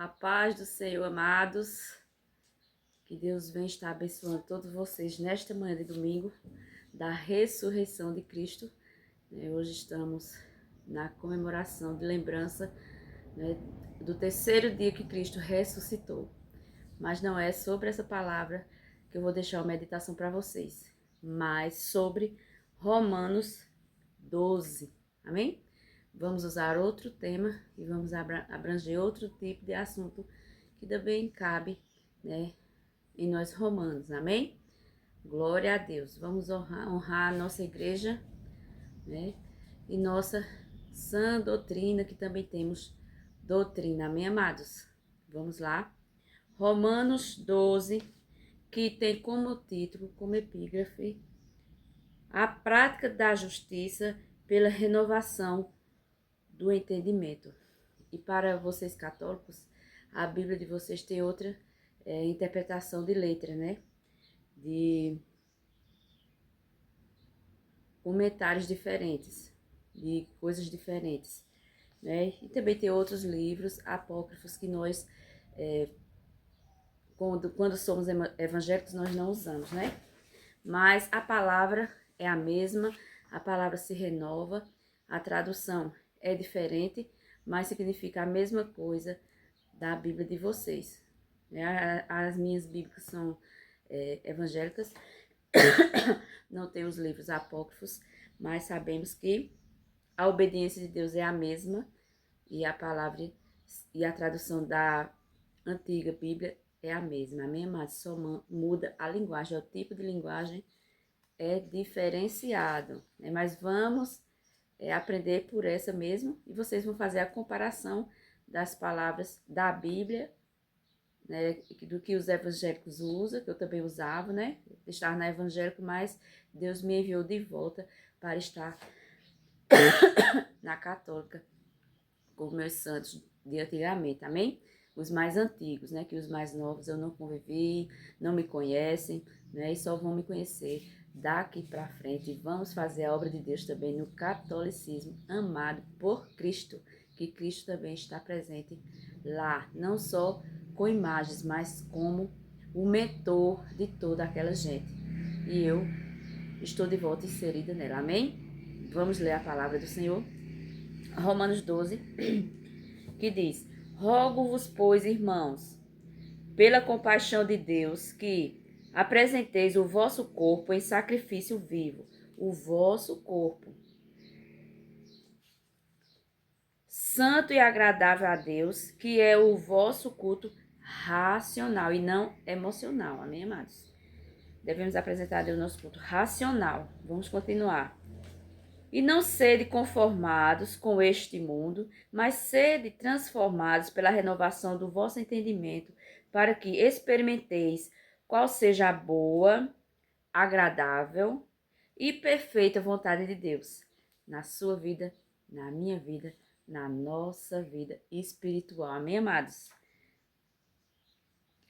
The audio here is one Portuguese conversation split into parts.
A paz do Senhor, amados. Que Deus venha estar abençoando todos vocês nesta manhã de domingo da ressurreição de Cristo. Hoje estamos na comemoração de lembrança, do terceiro dia que Cristo ressuscitou. Mas não é sobre essa palavra que eu vou deixar uma meditação para vocês, mas sobre Romanos 12. Amém? Vamos usar outro tema e vamos abranger outro tipo de assunto que também cabe, em nós romanos. Amém? Glória a Deus. Vamos honrar a nossa igreja, e nossa sã doutrina, que também temos doutrina. Amém, amados? Vamos lá. Romanos 12, que tem como título, como epígrafe, a prática da justiça pela renovação do entendimento. E para vocês católicos, a Bíblia de vocês tem outra interpretação de letra, de comentários diferentes, de coisas diferentes, E também tem outros livros apócrifos que nós, quando somos evangélicos, nós não usamos, Mas a palavra é a mesma, a palavra se renova, a tradução é diferente, mas significa a mesma coisa da Bíblia de vocês. As minhas bíblias são evangélicas, não tem os livros apócrifos, mas sabemos que a obediência de Deus é a mesma e a palavra e a tradução da antiga Bíblia é a mesma. Amém, amados? Só muda a linguagem, o tipo de linguagem é diferenciado, Mas vamos aprender por essa mesmo, e vocês vão fazer a comparação das palavras da Bíblia, do que os evangélicos usam, que eu também usava, Estar na evangélica, mas Deus me enviou de volta para estar na católica, com meus santos de antigamente, amém? Os mais antigos, que os mais novos eu não convivi, não me conhecem, E só vão me conhecer daqui para frente. Vamos fazer a obra de Deus também no catolicismo, amado por Cristo, que Cristo também está presente lá, não só com imagens, mas como o mentor de toda aquela gente. E eu estou de volta inserida nela, amém? Vamos ler a palavra do Senhor. Romanos 12, que diz: Rogo-vos, pois, irmãos, pela compaixão de Deus, que apresenteis o vosso corpo em sacrifício vivo, o vosso corpo, santo e agradável a Deus, que é o vosso culto racional e não emocional. Amém, amados? Devemos apresentar a Deus nosso culto racional. Vamos continuar. E não sede conformados com este mundo, mas sede transformados pela renovação do vosso entendimento, para que experimenteis qual seja a boa, agradável e perfeita vontade de Deus, na sua vida, na minha vida, na nossa vida espiritual. Amém, amados?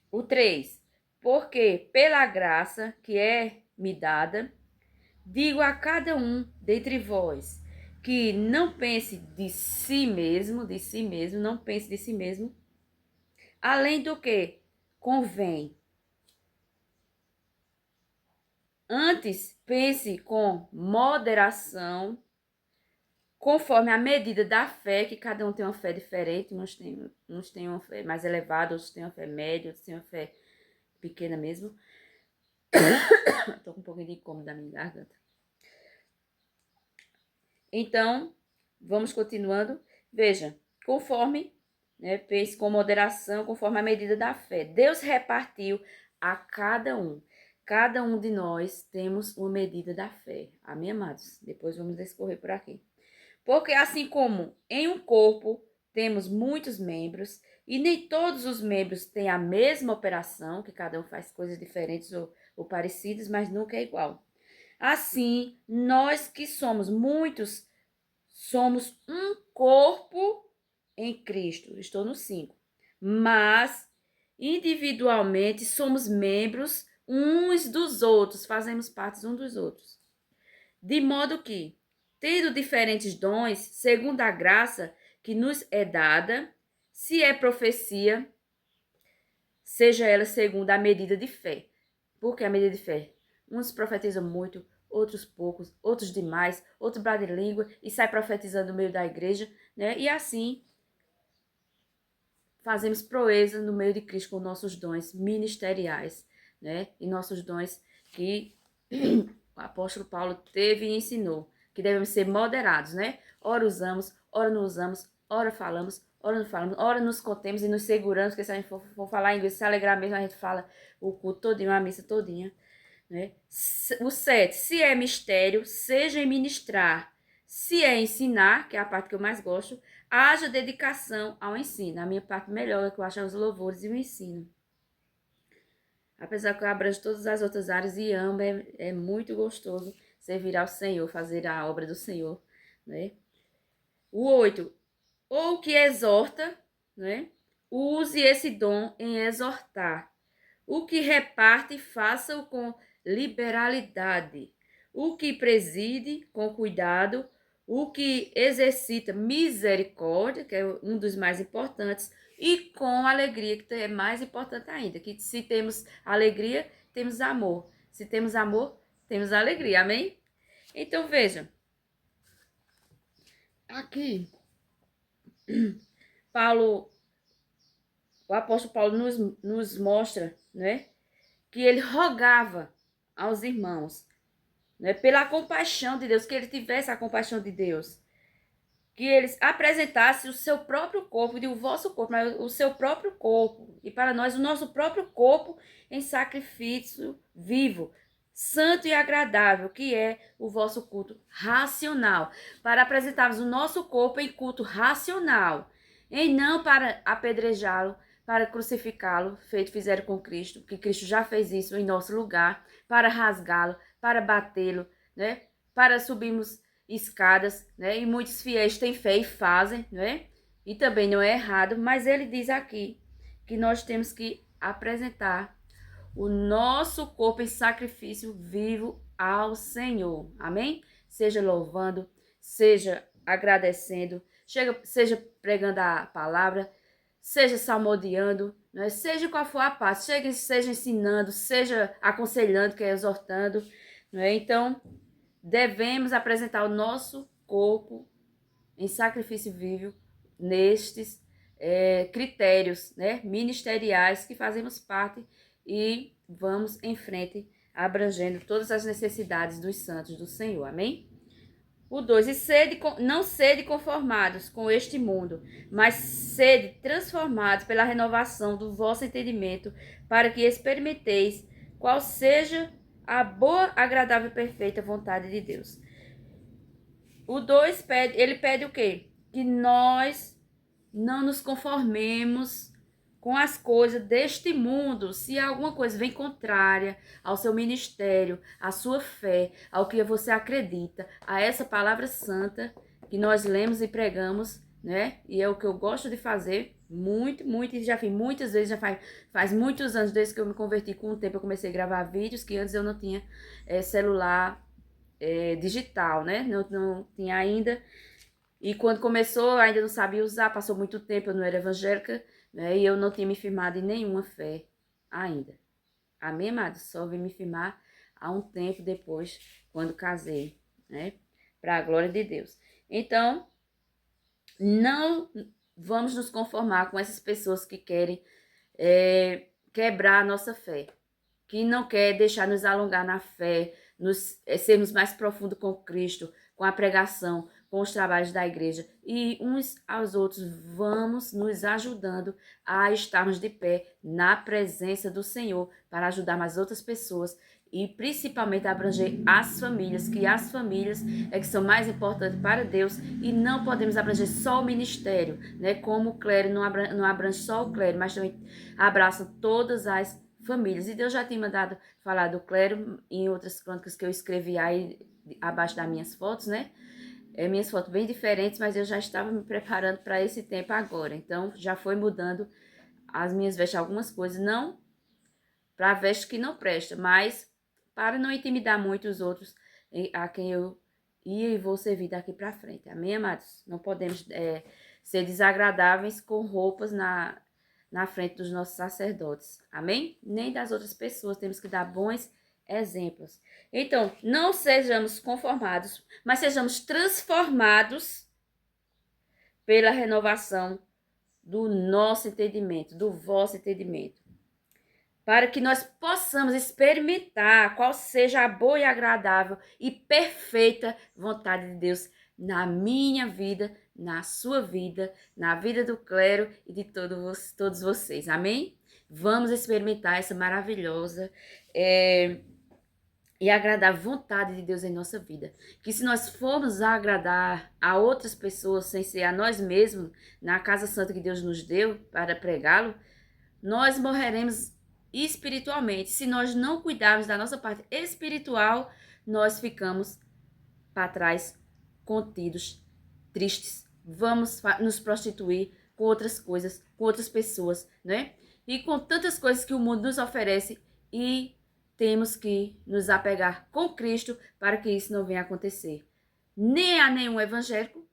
O 3. Porque pela graça que é me dada, digo a cada um dentre vós, que não pense de si mesmo, não pense de si mesmo, além do que convém. Antes, pense com moderação, conforme a medida da fé, que cada um tem uma fé diferente, uns têm uma fé mais elevada, outros têm uma fé média, outros têm uma fé pequena mesmo. Tô com um pouquinho de incômodo da minha garganta. Então, vamos continuando. Veja, conforme, pense com moderação, conforme a medida da fé. Deus repartiu a cada um. Cada um de nós temos uma medida da fé. Amém, amados? Depois vamos discorrer por aqui. Porque assim como em um corpo temos muitos membros, e nem todos os membros têm a mesma operação, que cada um faz coisas diferentes ou parecidas, mas nunca é igual. Assim, nós que somos muitos, somos um corpo em Cristo. Estou no 5. Mas, individualmente, somos membros uns dos outros, fazemos parte uns dos outros. De modo que, tendo diferentes dons, segundo a graça que nos é dada, Se é profecia, seja ela segundo a medida de fé. Por que a medida de fé? Uns profetizam muito, outros poucos, outros demais, outros bradam em língua e sai profetizando no meio da igreja, né? E assim fazemos proeza no meio de Cristo com nossos dons ministeriais, né? E nossos dons que o apóstolo Paulo teve e ensinou, que devemos ser moderados, né? Ora usamos, ora não usamos, ora falamos, ora não falamos, ora nos contemos e nos seguramos, porque se a gente for falar inglês, se alegrar mesmo, a gente fala o culto todinho, a missa todinha, né? O 7, se é mistério, seja em ministrar. Se é ensinar, que é a parte que eu mais gosto, haja dedicação ao ensino. A minha parte melhor é que eu acho os louvores e o ensino. Apesar que eu abranjo todas as outras áreas e amo, é muito gostoso servir ao Senhor, fazer a obra do Senhor, né? O 8, ou que exorta, né? Use esse dom em exortar. O que reparte, faça-o com liberalidade. O que preside, com cuidado. O que exercita misericórdia, que é um dos mais importantes, e com alegria, que é mais importante ainda. Que se temos alegria, temos amor. Se temos amor, temos alegria. Amém? Então veja. Aqui, o apóstolo Paulo nos mostra, né? Que ele rogava aos irmãos, né, pela compaixão de Deus, que ele tivesse a compaixão de Deus, que eles apresentassem o seu próprio corpo, e o vosso corpo, mas o seu próprio corpo, e para nós o nosso próprio corpo em sacrifício vivo, santo e agradável, que é o vosso culto racional, para apresentarmos o nosso corpo em culto racional, e não para apedrejá-lo, para crucificá-lo, feito fizeram com Cristo, que Cristo já fez isso em nosso lugar, para rasgá-lo, para batê-lo, né? Para subirmos escadas, né? E muitos fiéis têm fé e fazem, né? E também não é errado, mas ele diz aqui que nós temos que apresentar o nosso corpo em sacrifício vivo ao Senhor. Amém? Seja louvando, seja agradecendo, seja pregando a palavra, seja salmodiando, né? Seja qual for a parte, seja ensinando, seja aconselhando, que é exortando, né? Então, devemos apresentar o nosso corpo em sacrifício vivo nestes critérios, né, ministeriais que fazemos parte e vamos em frente abrangendo todas as necessidades dos santos do Senhor. Amém? O 2, não sede conformados com este mundo, mas sede transformados pela renovação do vosso entendimento, para que experimenteis qual seja a boa, agradável e perfeita vontade de Deus. O 2 ele pede o quê? Que nós não nos conformemos com as coisas deste mundo. Se alguma coisa vem contrária ao seu ministério, à sua fé, ao que você acredita, a essa palavra santa que nós lemos e pregamos, né? E é o que eu gosto de fazer muito, muito, e já fiz muitas vezes, faz muitos anos desde que eu me converti. Com o tempo eu comecei a gravar vídeos, que antes eu não tinha celular digital, né? Não tinha ainda. E quando começou, eu ainda não sabia usar, passou muito tempo, eu não era evangélica, né? E eu não tinha me firmado em nenhuma fé ainda. Amém, amados? Só vim me firmar há um tempo depois, quando casei, né? Para a glória de Deus. Então, não vamos nos conformar com essas pessoas que querem quebrar a nossa fé, que não quer deixar nos alongar na fé, sermos mais profundos com Cristo, com a pregação, com os trabalhos da igreja. E uns aos outros vamos nos ajudando a estarmos de pé na presença do Senhor, para ajudar mais outras pessoas e principalmente abranger as famílias, que as famílias é que são mais importantes para Deus, e não podemos abranger só o ministério, né? Como o clero não abrange só o clero, mas também abraça todas as famílias. E Deus já tinha mandado falar do clero em outras crônicas que eu escrevi aí abaixo das minhas fotos, né? Minhas fotos bem diferentes, mas eu já estava me preparando para esse tempo agora. Então, já foi mudando as minhas vestes, algumas coisas, não para veste que não presta, mas para não intimidar muito os outros a quem eu ia e vou servir daqui para frente. Amém, amados? Não podemos ser desagradáveis com roupas na frente dos nossos sacerdotes. Amém? Nem das outras pessoas, temos que dar bons exemplos. Então, não sejamos conformados, mas sejamos transformados pela renovação do nosso entendimento, do vosso entendimento, para que nós possamos experimentar qual seja a boa e agradável e perfeita vontade de Deus na minha vida, na sua vida, na vida do clero e de todos vocês. Amém? Vamos experimentar essa maravilhosa e agradável vontade de Deus em nossa vida. Que se nós formos agradar a outras pessoas sem ser a nós mesmos, na casa santa que Deus nos deu para pregá-lo, nós morreremos espiritualmente. Se nós não cuidarmos da nossa parte espiritual, nós ficamos para trás, contidos, tristes. Vamos nos prostituir com outras coisas, com outras pessoas, né? E com tantas coisas que o mundo nos oferece, e temos que nos apegar com Cristo para que isso não venha a acontecer. Nem a nenhum evangélico,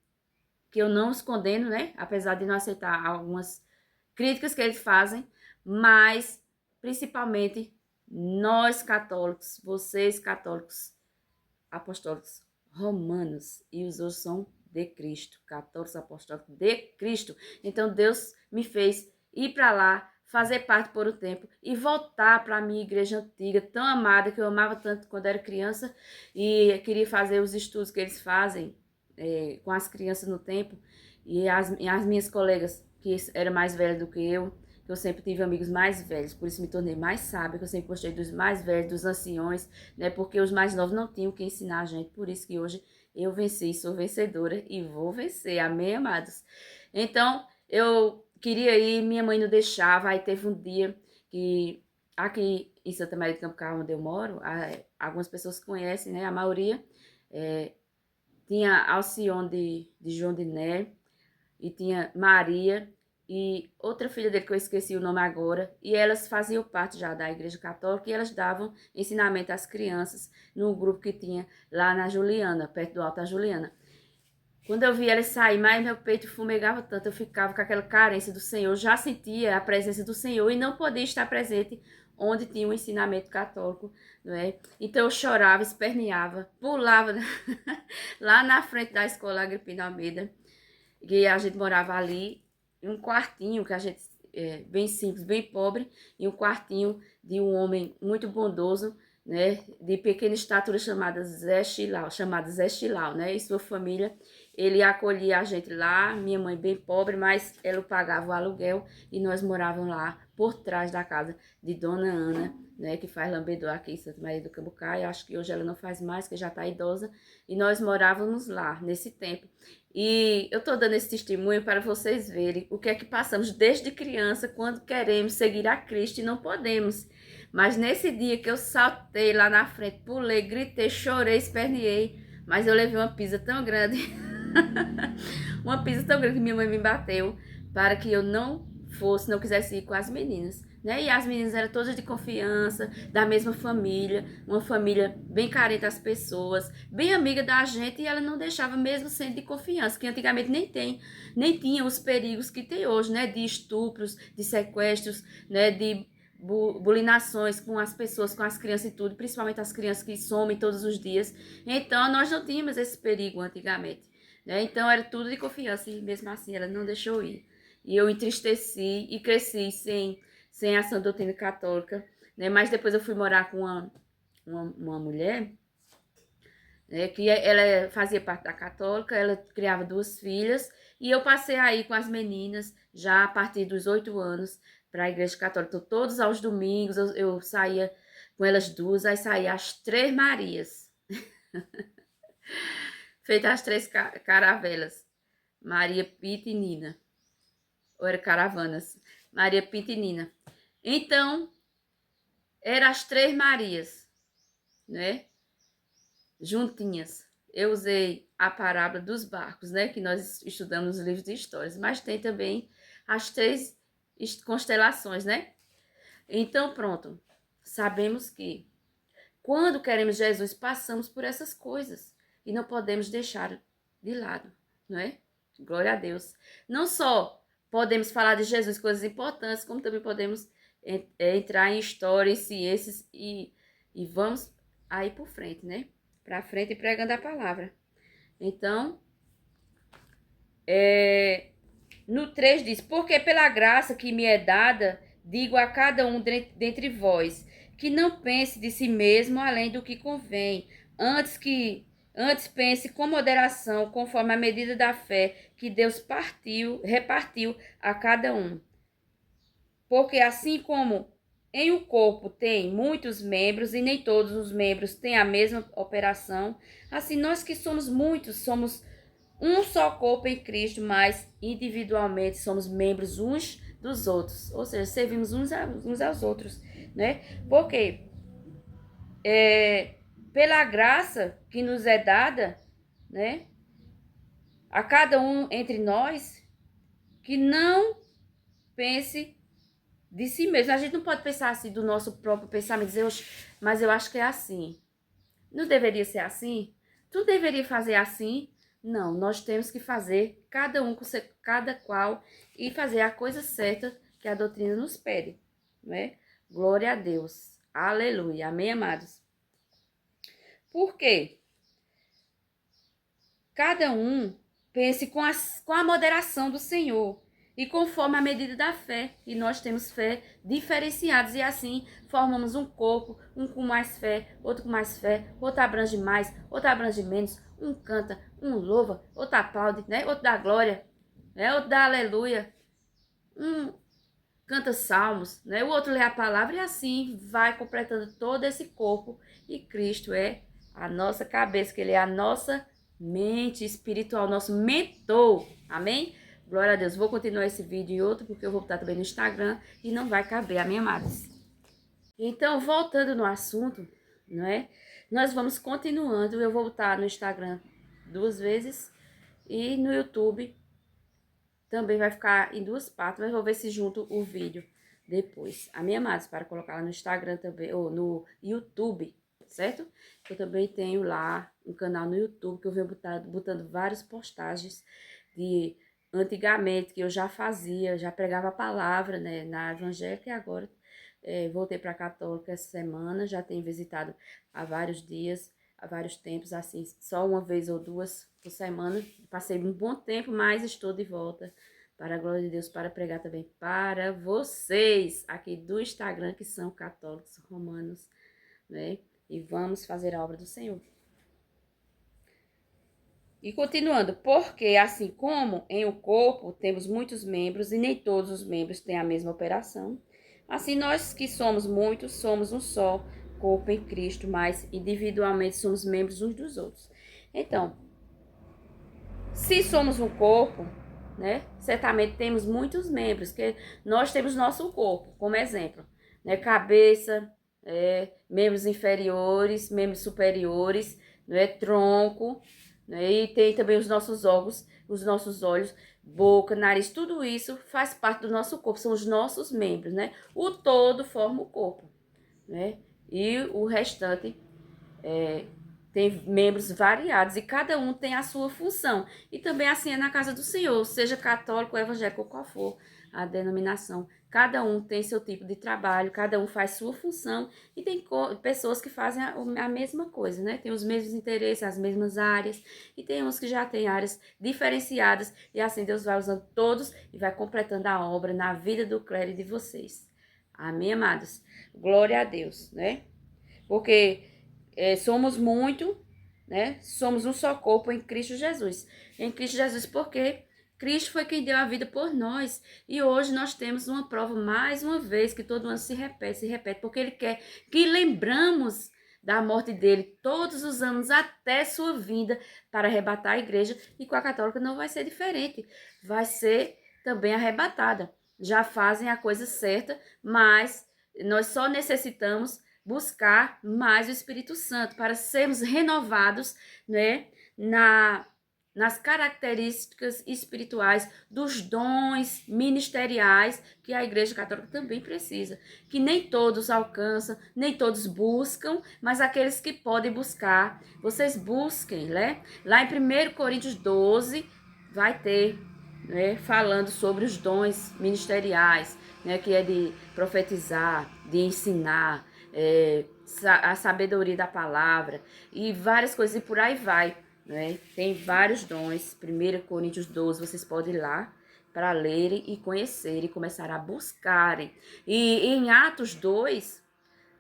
que eu não os condeno, né? Apesar de não aceitar algumas críticas que eles fazem, mas principalmente nós católicos, vocês católicos, apostólicos romanos, e os outros são de Cristo, católicos apostólicos de Cristo. Então Deus me fez ir para lá, fazer parte por um tempo e voltar para a minha igreja antiga, tão amada, que eu amava tanto quando era criança e queria fazer os estudos que eles fazem com as crianças no tempo, e as minhas colegas, que eram mais velhas do que eu sempre tive amigos mais velhos, por isso me tornei mais sábia, que eu sempre gostei dos mais velhos, dos anciões, né? Porque os mais novos não tinham o que ensinar a gente, por isso que hoje eu venci, sou vencedora e vou vencer, amém, amados? Então, eu queria ir, minha mãe não deixava, aí teve um dia que aqui em Santa Maria de Campo, onde eu moro, algumas pessoas conhecem, né? A maioria tinha Alcione de João de Né, e tinha Maria e outra filha dele que eu esqueci o nome agora, e elas faziam parte já da Igreja Católica, e elas davam ensinamento às crianças no grupo que tinha lá na Juliana, perto do Alto da Juliana. Quando eu vi elas sair, mas meu peito fumegava tanto, eu ficava com aquela carência do Senhor, já sentia a presença do Senhor e não podia estar presente onde tinha o ensinamento católico, não é? Então eu chorava, esperneava, pulava lá na frente da escola Agripino Almeida, que a gente morava ali, em um quartinho, que a gente, bem simples, bem pobre, em um quartinho de um homem muito bondoso, né, de pequena estatura, chamado Zé Chilau, né, e sua família. Ele acolhia a gente lá, minha mãe bem pobre, mas ela pagava o aluguel e nós morávamos lá, por trás da casa de Dona Ana, né, que faz lambedor aqui em Santa Maria do Cambucá. Eu acho que hoje ela não faz mais, que já está idosa, e nós morávamos lá, nesse tempo. E eu estou dando esse testemunho para vocês verem o que é que passamos desde criança, quando queremos seguir a Cristo e não podemos. Mas nesse dia que eu saltei lá na frente, pulei, gritei, chorei, esperneei, mas eu levei uma pisa tão grande, uma pisa tão grande que minha mãe me bateu, para que eu não quisesse ir com as meninas, né? E as meninas eram todas de confiança, da mesma família, uma família bem carente às pessoas, bem amiga da gente, e ela não deixava, mesmo sendo de confiança, que antigamente nem tinha os perigos que tem hoje, né? De estupros, de sequestros, né? De bulinações com as pessoas, com as crianças e tudo, principalmente as crianças que somem todos os dias. Então, nós não tínhamos esse perigo antigamente, né? Então, era tudo de confiança, e mesmo assim ela não deixou ir. E eu entristeci e cresci sem a sã doutrina católica, né? Mas depois eu fui morar com uma mulher, né, que ela fazia parte da católica, ela criava 2 filhas, e eu passei aí com as meninas, já a partir dos 8 anos, para a igreja católica. Então, todos aos domingos eu saía com elas duas, aí saía as 3 Marias, feitas as 3 caravelas, Maria, Pita e Nina, ou era caravanas, Maria, Pita e Nina. Então, eram as 3 Marias, né? Juntinhas. Eu usei a parábola dos barcos, né? Que nós estudamos nos livros de histórias, mas tem também as 3 constelações, né? Então, pronto. Sabemos que quando queremos Jesus, passamos por essas coisas e não podemos deixar de lado, não é? Glória a Deus. Não só podemos falar de Jesus, coisas importantes, como também podemos entrar em história, em ciências e vamos aí por frente, né? Para frente e pregando a palavra. Então, no 3 diz, porque pela graça que me é dada, digo a cada um dentre vós, que não pense de si mesmo além do que convém, antes pense com moderação, conforme a medida da fé que Deus repartiu a cada um. Porque assim como em um corpo tem muitos membros e nem todos os membros têm a mesma operação, assim nós que somos muitos, somos um só corpo em Cristo, mas individualmente somos membros uns dos outros. Ou seja, servimos uns aos outros, né? Porque pela graça que nos é dada, né? A cada um entre nós, que não pense de si mesmo. A gente não pode pensar assim do nosso próprio pensamento, dizer, mas eu acho que é assim. Não deveria ser assim? Tu deveria fazer assim? Não, nós temos que fazer cada um com cada qual e fazer a coisa certa que a doutrina nos pede, né? Glória a Deus. Aleluia. Amém, amados? Por quê? Cada um pense com a moderação do Senhor e conforme a medida da fé. E nós temos fé diferenciadas e assim formamos um corpo, um com mais fé, outro com mais fé, outro abrange mais, outro abrange menos, um canta, um louva, outro aplaude, né? Outro dá glória, né? Outro dá aleluia, um canta salmos, né? O outro lê a palavra e assim vai completando todo esse corpo e Cristo é a nossa cabeça, que ele é a nossa mente espiritual, nosso mentor, amém? Glória a Deus. Vou continuar esse vídeo e outro, porque eu vou botar também no Instagram e não vai caber, amém, amados? Então, voltando no assunto, não é? Nós vamos continuando, eu vou botar no Instagram 2 vezes e no YouTube também vai ficar em 2 partes, mas vou ver se junto o vídeo depois, amém, amados? Para colocar lá no Instagram também, ou no YouTube, certo? Eu também tenho lá um canal no YouTube que eu venho botando várias postagens de antigamente que eu já fazia, já pregava a palavra, né, na evangélica e agora voltei para a católica essa semana, já tenho visitado há vários dias, há vários tempos, assim, só uma vez ou 2 por semana. Passei um bom tempo, mas estou de volta para a glória de Deus, para pregar também para vocês aqui do Instagram, que são católicos romanos, né? E vamos fazer a obra do Senhor. E continuando, porque assim como em um corpo temos muitos membros e nem todos os membros têm a mesma operação, assim nós que somos muitos, somos um só corpo em Cristo, mas individualmente somos membros uns dos outros. Então, se somos um corpo, né, certamente temos muitos membros, que nós temos nosso corpo, como exemplo, né, cabeça, membros inferiores, membros superiores, né, tronco, né, e tem também os nossos órgãos, os nossos olhos, boca, nariz, tudo isso faz parte do nosso corpo, são os nossos membros, né? O todo forma o corpo, né? E o restante tem membros variados e cada um tem a sua função. E também assim é na casa do Senhor, seja católico, evangélico ou qual for a denominação. Cada um tem seu tipo de trabalho, cada um faz sua função e tem pessoas que fazem a mesma coisa, né? Tem os mesmos interesses, as mesmas áreas e tem uns que já têm áreas diferenciadas e assim Deus vai usando todos e vai completando a obra na vida do clero e de vocês. Amém, amados? Glória a Deus, né? Porque somos muito, né? Somos um só corpo em Cristo Jesus. Em Cristo Jesus, porque Cristo foi quem deu a vida por nós. E hoje nós temos uma prova, mais uma vez, que todo ano se repete, porque Ele quer que lembramos da morte dele todos os anos até sua vinda para arrebatar a igreja. E com a católica não vai ser diferente. Vai ser também arrebatada. Já fazem a coisa certa, mas nós só necessitamos buscar mais o Espírito Santo para sermos renovados, né, nas características espirituais dos dons ministeriais que a Igreja Católica também precisa, que nem todos alcançam, nem todos buscam, mas aqueles que podem buscar, vocês busquem, né? Lá em 1 Coríntios 12, vai ter, né, falando sobre os dons ministeriais, né, que é de profetizar, de ensinar, a sabedoria da palavra e várias coisas, e por aí vai, né? Tem vários dons. 1 Coríntios 12, vocês podem ir lá para lerem e conhecerem e começar a buscarem. E em Atos 2,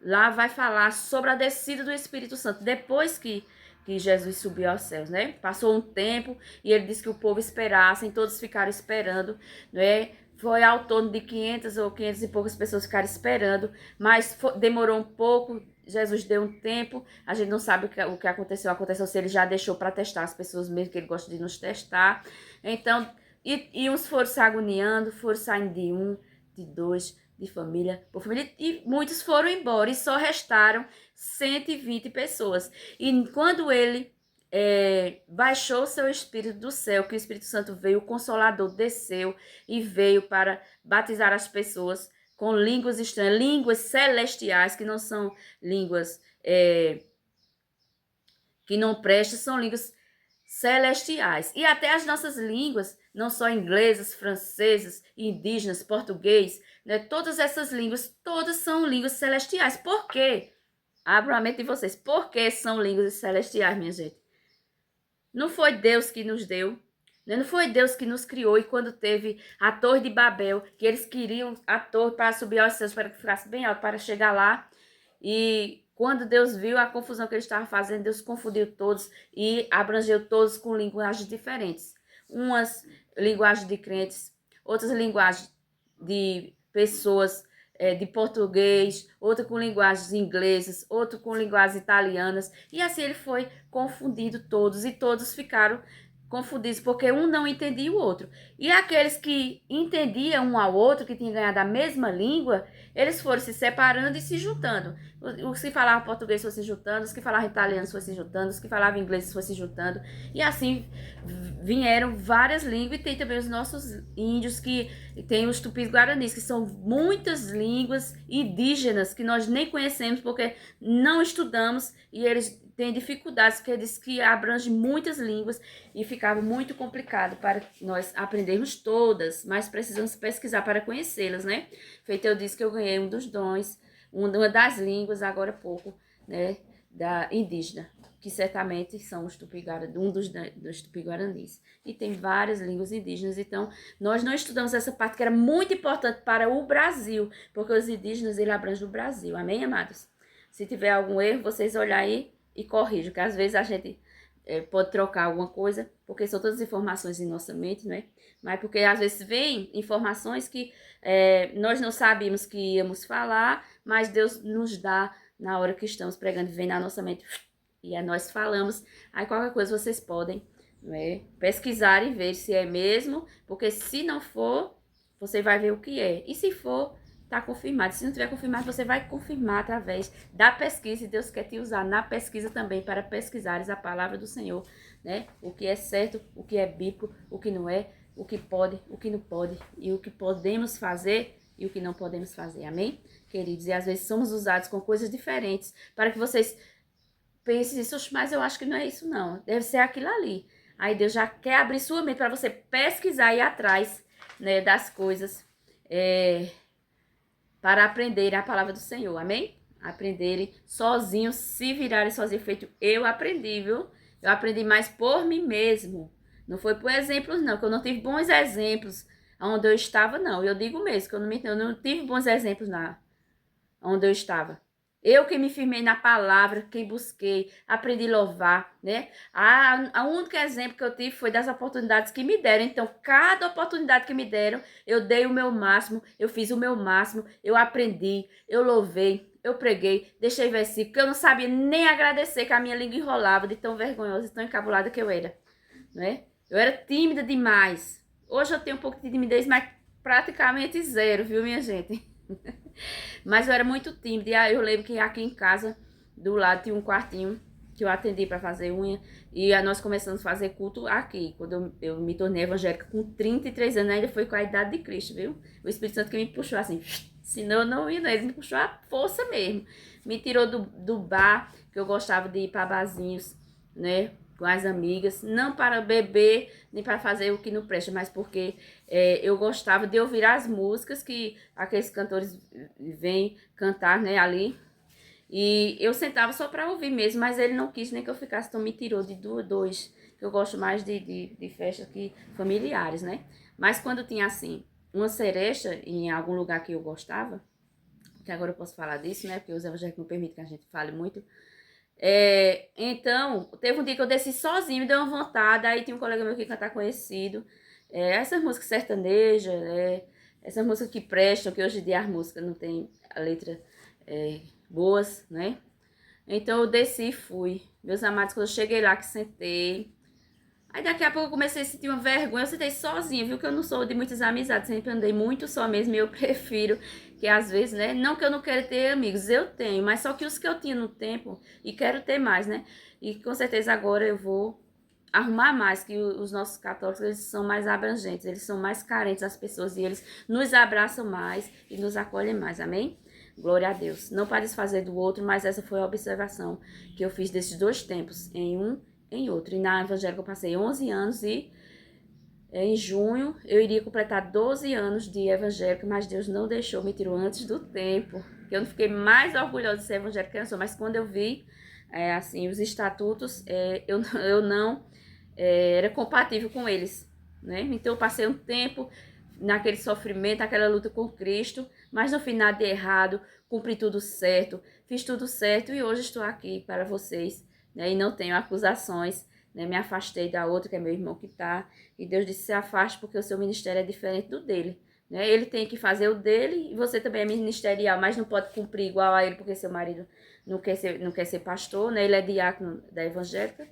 lá vai falar sobre a descida do Espírito Santo, depois que Jesus subiu aos céus, né? Passou um tempo e ele disse que o povo esperasse, e todos ficaram esperando, né? Foi ao torno de 500 ou 500 e poucas pessoas ficaram esperando, mas demorou um pouco. Jesus deu um tempo, a gente não sabe o que aconteceu. Aconteceu se ele já deixou para testar as pessoas mesmo, que ele gosta de nos testar. Então, e uns foram se agoniando, foram saindo de um, de dois, de família por família, e muitos foram embora, e só restaram 120 pessoas. E quando ele baixou seu Espírito do céu, que o Espírito Santo veio, o Consolador desceu e veio para batizar as pessoas com línguas estranhas, línguas celestiais, que não são línguas que não prestam, são línguas celestiais. E até as nossas línguas, não só inglesas, francesas, indígenas, português, né? Todas essas línguas, todas são línguas celestiais. Por quê? Abra a mente de vocês. Por que são línguas celestiais, minha gente? Não foi Deus que nos deu, né? Não foi Deus que nos criou. E quando teve a Torre de Babel, que eles queriam a torre para subir aos céus, para que ficasse bem alto, para chegar lá. E quando Deus viu a confusão que eles estavam fazendo, Deus confundiu todos e abrangeu todos com linguagens diferentes. Umas linguagens de crentes, outras linguagens de pessoas de português, outra com linguagens inglesas, outro com linguagens italianas. E assim ele foi confundindo todos, e todos ficaram confundidos, porque um não entendia o outro. E aqueles que entendiam um ao outro, que tinham ganhado a mesma língua, eles foram se separando e se juntando. Os que falavam português foram se juntando, os que falavam italiano foram se juntando, os que falavam inglês foram se juntando. E assim vieram várias línguas. E tem também os nossos índios, que tem os tupis-guaranis, que são muitas línguas indígenas que nós nem conhecemos porque não estudamos, e eles têm dificuldades, porque diz que abrange muitas línguas e ficava muito complicado para nós aprendermos todas, mas precisamos pesquisar para conhecê-las, né? Feito eu disse que eu ganhei um dos dons, uma das línguas agora há pouco, né, da indígena, que certamente são os tupi-guaranis, um dos tupi-guaranis. E tem várias línguas indígenas, então nós não estudamos essa parte que era muito importante para o Brasil, porque os indígenas, ele abrange o Brasil, amém, amados? Se tiver algum erro, vocês olham aí e corrijam, que às vezes a gente pode trocar alguma coisa, porque são todas informações em nossa mente, né? Mas porque às vezes vem informações que nós não sabíamos que íamos falar, mas Deus nos dá na hora que estamos pregando, vem na nossa mente, e nós falamos. Aí qualquer coisa vocês podem, né, pesquisar e ver se é mesmo, porque se não for, você vai ver o que é. E se for, está confirmado. Se não tiver confirmado, você vai confirmar através da pesquisa, e Deus quer te usar na pesquisa também para pesquisares a palavra do Senhor, né? O que é certo, o que é bíblico, o que não é, o que pode, o que não pode, e o que podemos fazer e o que não podemos fazer. Amém? Queridos, e às vezes somos usados com coisas diferentes para que vocês pensem isso, mas eu acho que não é isso não, deve ser aquilo ali. Aí Deus já quer abrir sua mente para você pesquisar e ir atrás, né, das coisas, para aprenderem a palavra do Senhor, amém? Aprenderem sozinhos, se virarem sozinhos, feito eu aprendi, viu? Eu aprendi mais por mim mesmo, não foi por exemplos não, que eu não tive bons exemplos onde eu estava, não. Eu digo mesmo, que eu não tive bons exemplos onde eu estava. Eu que me firmei na palavra, que busquei, aprendi a louvar, né? O único exemplo que eu tive foi das oportunidades que me deram. Então, cada oportunidade que me deram, eu dei o meu máximo, eu fiz o meu máximo, eu aprendi, eu louvei, eu preguei, deixei versículo, que eu não sabia nem agradecer, que a minha língua enrolava de tão vergonhosa e tão encabulada que eu era, né? Eu era tímida demais. Hoje eu tenho um pouco de timidez, mas praticamente zero, viu, minha gente? Mas eu era muito tímida. E aí eu lembro que aqui em casa, do lado, tinha um quartinho que eu atendi para fazer unha. E aí nós começamos a fazer culto aqui. Quando eu me tornei evangélica com 33 anos, ainda foi com a idade de Cristo, viu? O Espírito Santo que me puxou assim, senão eu não ia, não. Ele me puxou a força mesmo. Me tirou do bar, que eu gostava de ir para barzinhos, né? com as amigas, não para beber, nem para fazer o que não presta, mas porque eu gostava de ouvir as músicas que aqueles cantores vêm cantar, né, ali. E eu sentava só para ouvir mesmo, mas ele não quis nem que eu ficasse, então me tirou de dois, que eu gosto mais de festas que, familiares, né? Mas quando tinha, assim, uma seresta em algum lugar que eu gostava, que agora eu posso falar disso, né, porque os evangélicos não permitem que a gente fale muito, então, teve um dia que eu desci sozinho, me deu uma vontade, aí tinha um colega meu que cantar conhecido, essas músicas sertanejas, essas músicas que prestam, que hoje em dia as músicas não tem a letra boas, né? Então eu desci e fui. Meus amados, quando eu cheguei lá, que sentei, aí daqui a pouco eu comecei a sentir uma vergonha, eu sentei sozinha, viu? Que eu não sou de muitas amizades, sempre andei muito só mesmo, e eu prefiro que às vezes, né? Não que eu não quero ter amigos, eu tenho, mas só que os que eu tinha no tempo, e quero ter mais, né? E com certeza agora eu vou arrumar mais, que os nossos católicos, eles são mais abrangentes, eles são mais carentes das pessoas, e eles nos abraçam mais e nos acolhem mais, amém? Glória a Deus. Não para desfazer do outro, mas essa foi a observação que eu fiz desses dois tempos, em um em outro. E na evangélica eu passei 11 anos e em junho eu iria completar 12 anos de evangélica, mas Deus não deixou, me tirou antes do tempo. Eu não fiquei mais orgulhosa de ser evangélica que eu sou, mas quando eu vi assim os estatutos, eu não era compatível com eles, né? Então eu passei um tempo naquele sofrimento, aquela luta com Cristo, mas não fiz nada de errado, cumpri tudo certo, fiz tudo certo e hoje estou aqui para vocês, né? E não tenho acusações, né? Me afastei da outra, que é meu irmão que está, e Deus disse: se afaste porque o seu ministério é diferente do dele, né? Ele tem que fazer o dele e você também é ministerial, mas não pode cumprir igual a ele porque seu marido não quer ser pastor, né? Ele é diácono da evangélica.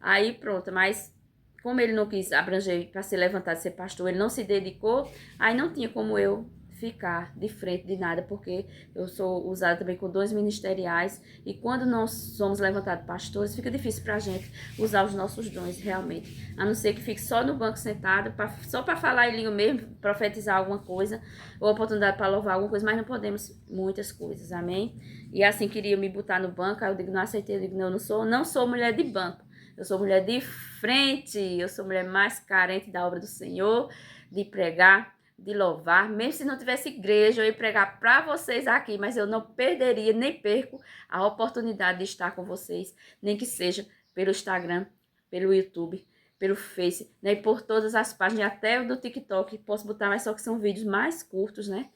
Aí pronto, mas como ele não quis abranger para ser levantado, ser pastor, ele não se dedicou, aí não tinha como eu ficar de frente de nada, porque eu sou usada também com dons ministeriais, e quando nós somos levantados pastores, fica difícil para a gente usar os nossos dons realmente, a não ser que fique só no banco sentado, só para falar em língua mesmo, profetizar alguma coisa, ou oportunidade para louvar alguma coisa, mas não podemos muitas coisas, amém? E assim queria me botar no banco, aí eu digo, não aceitei, eu digo, não sou mulher de banco, eu sou mulher de frente, eu sou mulher mais carente da obra do Senhor, de pregar, de louvar. Mesmo se não tivesse igreja, eu ia pregar para vocês aqui, mas eu não perderia, nem perco a oportunidade de estar com vocês, nem que seja pelo Instagram, pelo YouTube, pelo Face, né? E por todas as páginas, até do TikTok, posso botar, mas só que são vídeos mais curtos, né?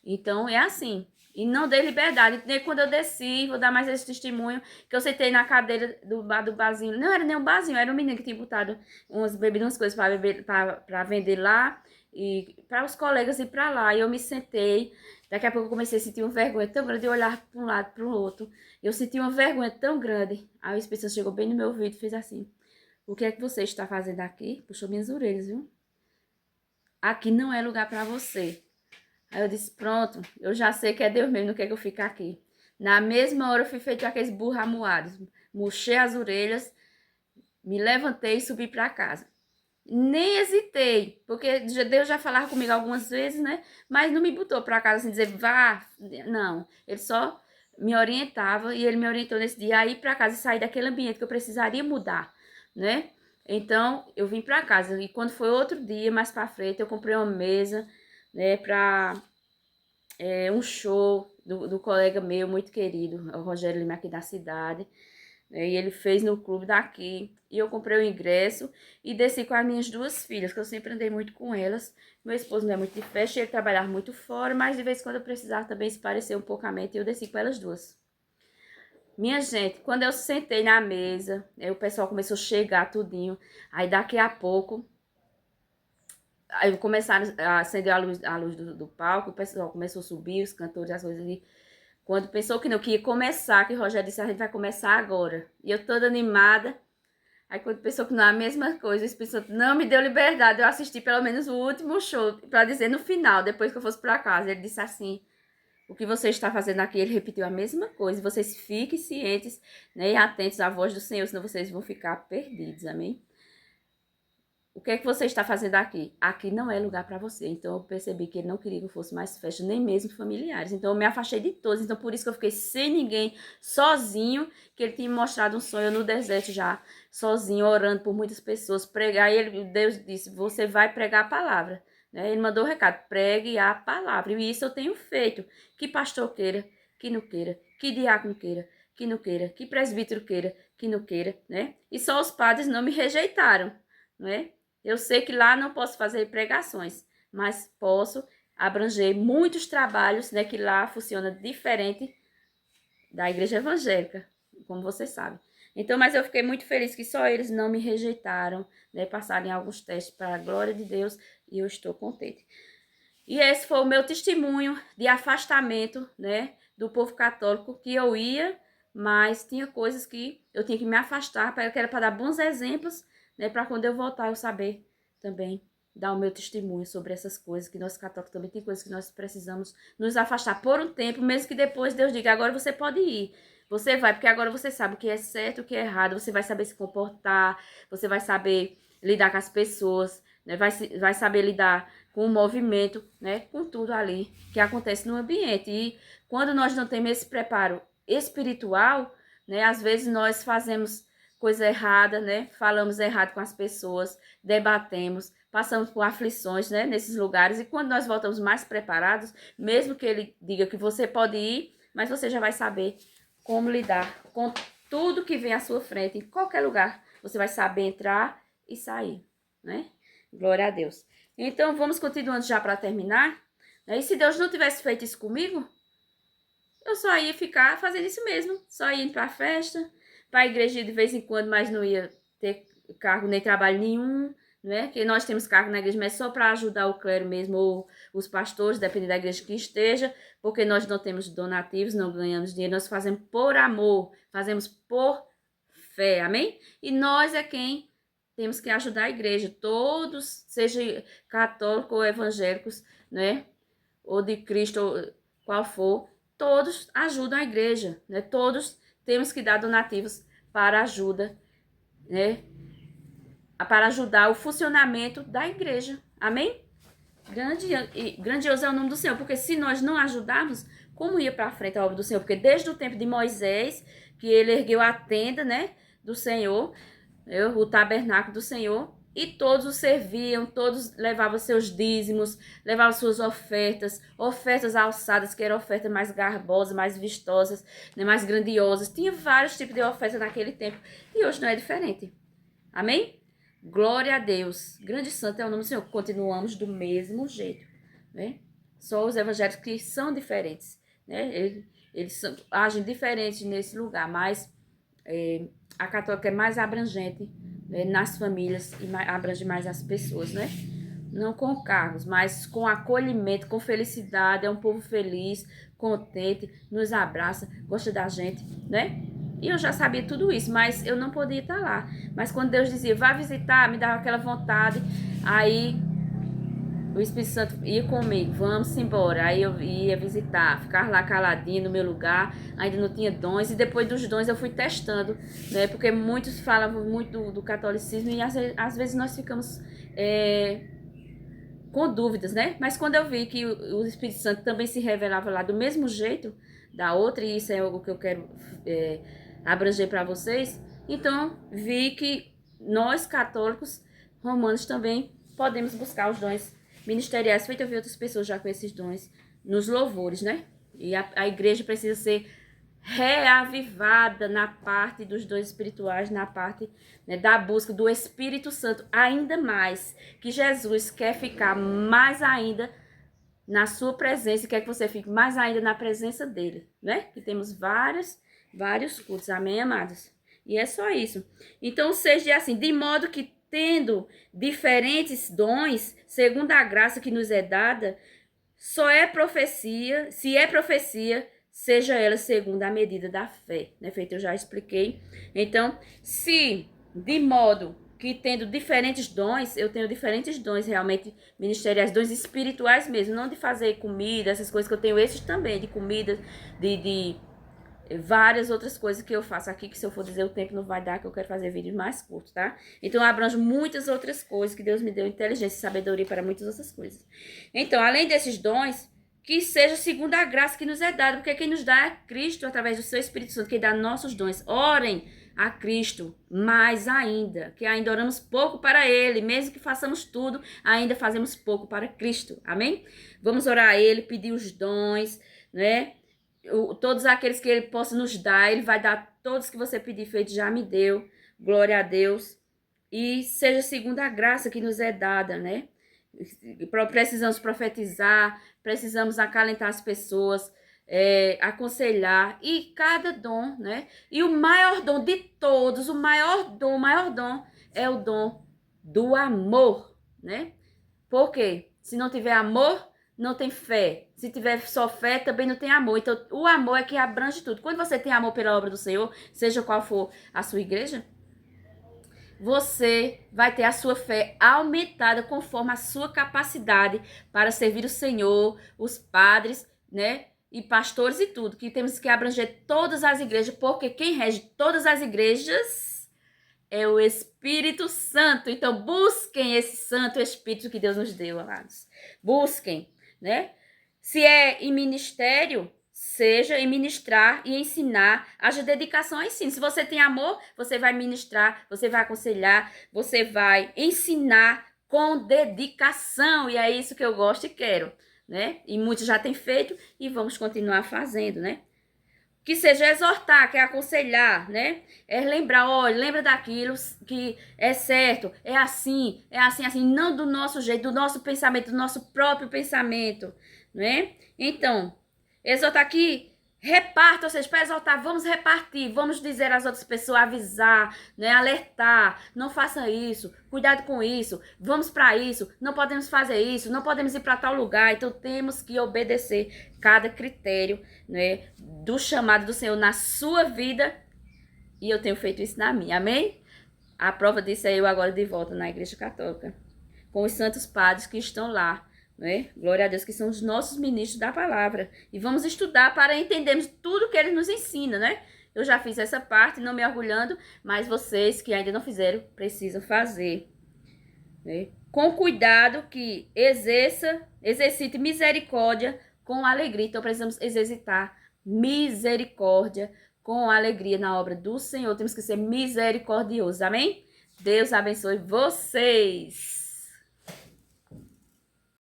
Então, é assim. E não dei liberdade. Nem quando eu desci, vou dar mais esse testemunho, que eu sentei na cadeira do barzinho. Não era nem um barzinho, era um menino que tinha botado umas bebidas, umas coisas para vender lá. E para os colegas ir para lá. E eu me sentei. Daqui a pouco eu comecei a sentir uma vergonha tão grande de olhar para um lado, para o outro. Eu senti uma vergonha tão grande. Aí o Espírito Santo chegou bem no meu ouvido e fez assim: o que é que você está fazendo aqui? Puxou minhas orelhas, viu? Aqui não é lugar para você. Aí eu disse, pronto, eu já sei que é Deus mesmo, não quer que eu fique aqui. Na mesma hora eu fui feito aqueles burros amuados. Murchei as orelhas, me levantei e subi para casa. Nem hesitei, porque Deus já falava comigo algumas vezes, né? Mas não me botou para casa assim, dizer, vá. Não, ele só me orientava e ele me orientou nesse dia a ir para casa e sair daquele ambiente que eu precisaria mudar, né? Então, eu vim para casa e quando foi outro dia, mais para frente, eu comprei uma mesa, né, para um show do colega meu muito querido, o Rogério Lima, aqui da cidade, né, e ele fez no clube daqui, e eu comprei o ingresso e desci com as minhas duas filhas, que eu sempre andei muito com elas. Meu esposo não é muito de festa, ele trabalhava muito fora, mas de vez em quando eu precisava também se parecer um pouco a mente, e eu desci com elas duas. Minha gente, quando eu sentei na mesa, aí o pessoal começou a chegar tudinho, aí daqui a pouco aí começaram a acender a luz do palco, o pessoal começou a subir, os cantores, as coisas ali. Quando pensou que não, que ia começar, que o Rogério disse, a gente vai começar agora. E eu toda animada. Aí quando pensou que não é a mesma coisa, o Espírito Santo não me deu liberdade. Eu assisti pelo menos o último show, para dizer no final, depois que eu fosse para casa. Ele disse assim, o que você está fazendo aqui? Ele repetiu a mesma coisa. Vocês fiquem cientes, né, e atentos à voz do Senhor, senão vocês vão ficar perdidos, amém? o que é que você está fazendo aqui? Aqui não é lugar para você. Então, eu percebi que ele não queria que eu fosse mais festa, nem mesmo familiares. Então, eu me afastei de todos. Então, por isso que eu fiquei sem ninguém, sozinho, que ele tinha me mostrado um sonho no deserto já, sozinho, orando por muitas pessoas, pregar. E Deus disse, você vai pregar a palavra. Né? Ele mandou o recado, pregue a palavra. E isso eu tenho feito. Que pastor queira, que não queira, que diácono queira, que não queira, que presbítero queira, que não queira, né? E só os padres não me rejeitaram, não é? Eu sei que lá não posso fazer pregações, mas posso abranger muitos trabalhos, né, que lá funciona diferente da igreja evangélica, como vocês sabem. Então, mas eu fiquei muito feliz que só eles não me rejeitaram, né, passaram em alguns testes para a glória de Deus e eu estou contente. E esse foi o meu testemunho de afastamento, né, do povo católico, que eu ia, mas tinha coisas que eu tinha que me afastar, que era para dar bons exemplos, né, para quando eu voltar eu saber também dar o meu testemunho sobre essas coisas, que nós católicos também tem coisas que nós precisamos nos afastar por um tempo, mesmo que depois Deus diga, agora você pode ir. Você vai, porque agora você sabe o que é certo, o que é errado, você vai saber se comportar, você vai saber lidar com as pessoas, né, vai saber lidar com o movimento, né, com tudo ali que acontece no ambiente. E quando nós não temos esse preparo espiritual, né, às vezes nós fazemos coisa errada, né, falamos errado com as pessoas, debatemos, passamos por aflições, né, nesses lugares. E quando nós voltamos mais preparados, mesmo que ele diga que você pode ir, mas você já vai saber como lidar com tudo que vem à sua frente, em qualquer lugar. Você vai saber entrar e sair, né? Glória a Deus. Então, vamos continuando já para terminar. E se Deus não tivesse feito isso comigo, eu só ia ficar fazendo isso mesmo. Só ia indo para a festa, para a igreja de vez em quando, mas não ia ter cargo nem trabalho nenhum, né? Que nós temos cargo na igreja, mas só para ajudar o clero mesmo, ou os pastores, dependendo da igreja que esteja, porque nós não temos donativos, não ganhamos dinheiro, nós fazemos por amor, fazemos por fé, amém? E nós é quem temos que ajudar a igreja, todos, seja católico ou evangélicos, né? Ou de Cristo, ou qual for, todos ajudam a igreja, né? Todos temos que dar donativos para ajuda, né? Para ajudar o funcionamento da igreja, amém? Grandioso é o nome do Senhor, porque se nós não ajudarmos, como ia para frente a obra do Senhor? Porque desde o tempo de Moisés, que ele ergueu a tenda, né, do Senhor, o tabernáculo do Senhor, e todos o serviam, todos levavam seus dízimos, levavam suas ofertas alçadas, que eram ofertas mais garbosas, mais vistosas, né, mais grandiosas. Tinha vários tipos de ofertas naquele tempo, e hoje não é diferente. Amém? Glória a Deus. Grande santo é o nome do Senhor. Continuamos do mesmo jeito, né? Só os evangélicos que são diferentes, né? Eles agem diferentes nesse lugar, mas a católica é mais abrangente, né, nas famílias e abrange mais as pessoas, né? Não com cargos, mas com acolhimento, com felicidade. É um povo feliz, contente, nos abraça, gosta da gente, né? E eu já sabia tudo isso, mas eu não podia estar lá. Mas quando Deus dizia, vá visitar, me dava aquela vontade. Aí o Espírito Santo ia comigo, vamos embora. Aí eu ia visitar, ficar lá caladinho no meu lugar. Ainda não tinha dons. E depois dos dons eu fui testando, né? Porque muitos falavam muito do catolicismo e às vezes nós ficamos com dúvidas, né? Mas quando eu vi que o Espírito Santo também se revelava lá do mesmo jeito da outra, e isso é o que eu quero abranger para vocês, então vi que nós católicos romanos também podemos buscar os dons ministeriais, feito eu vi outras pessoas já com esses dons nos louvores, né? E a igreja precisa ser reavivada na parte dos dons espirituais, na parte, né, da busca do Espírito Santo, ainda mais, que Jesus quer ficar mais ainda na sua presença, quer que você fique mais ainda na presença dele, né? Que temos vários cultos, amém, amados? E é só isso. Então, seja assim, de modo que tendo diferentes dons, segundo a graça que nos é dada, só é profecia, se é profecia, seja ela segundo a medida da fé, né? Feito eu já expliquei. Então, se de modo que tendo diferentes dons, eu tenho diferentes dons realmente ministeriais, dons espirituais mesmo, não de fazer comida, essas coisas que eu tenho esses também, de comida, de várias outras coisas que eu faço aqui, que se eu for dizer o tempo não vai dar, que eu quero fazer vídeos mais curtos, tá? Então eu abranjo muitas outras coisas, que Deus me deu inteligência e sabedoria para muitas outras coisas. Então, além desses dons, que seja segundo a graça que nos é dada, porque quem nos dá é Cristo, através do seu Espírito Santo, que dá nossos dons. Orem a Cristo mais ainda, que ainda oramos pouco para Ele, mesmo que façamos tudo, ainda fazemos pouco para Cristo, amém? Vamos orar a Ele, pedir os dons, né? Todos aqueles que Ele possa nos dar, Ele vai dar todos que você pedir, feito já me deu, glória a Deus, e seja segundo a graça que nos é dada, né? Precisamos profetizar, precisamos acalentar as pessoas, aconselhar, e cada dom, né? E o maior dom de todos, o maior dom é o dom do amor, né? Por quê? Se não tiver amor, não tem fé. Se tiver só fé, também não tem amor. Então, o amor é que abrange tudo. Quando você tem amor pela obra do Senhor, seja qual for a sua igreja, você vai ter a sua fé aumentada conforme a sua capacidade para servir o Senhor, os padres, né? E pastores e tudo, que temos que abranger todas as igrejas, porque quem rege todas as igrejas é o Espírito Santo. Então, busquem esse Santo Espírito que Deus nos deu, amados. Busquem, né? Se é em ministério, seja em ministrar e ensinar, haja dedicação ao ensino. Se você tem amor, você vai ministrar, você vai aconselhar, você vai ensinar com dedicação. E é isso que eu gosto e quero, né? E muitos já têm feito e vamos continuar fazendo, né? Que seja exortar, que é aconselhar, né? É lembrar, olha, lembra daquilo que é certo, é assim, assim, não do nosso jeito, do nosso pensamento, do nosso próprio pensamento, né? Então, exortar aqui, reparta, ou seja, para exortar, vamos repartir, vamos dizer às outras pessoas, avisar, né? Alertar, não faça isso, cuidado com isso, vamos para isso, não podemos fazer isso, não podemos ir para tal lugar, então temos que obedecer cada critério, né, do chamado do Senhor na sua vida, e eu tenho feito isso na minha, amém? A prova disso é eu agora de volta na Igreja Católica, com os santos padres que estão lá, né? Glória a Deus, que são os nossos ministros da palavra, e vamos estudar para entendermos tudo que ele nos ensina, né? Eu já fiz essa parte, não me orgulhando, mas vocês que ainda não fizeram, precisam fazer, né? Com cuidado, que exercite misericórdia com alegria. Então, precisamos exercitar misericórdia com alegria na obra do Senhor. Temos que ser misericordiosos, amém? Deus abençoe vocês.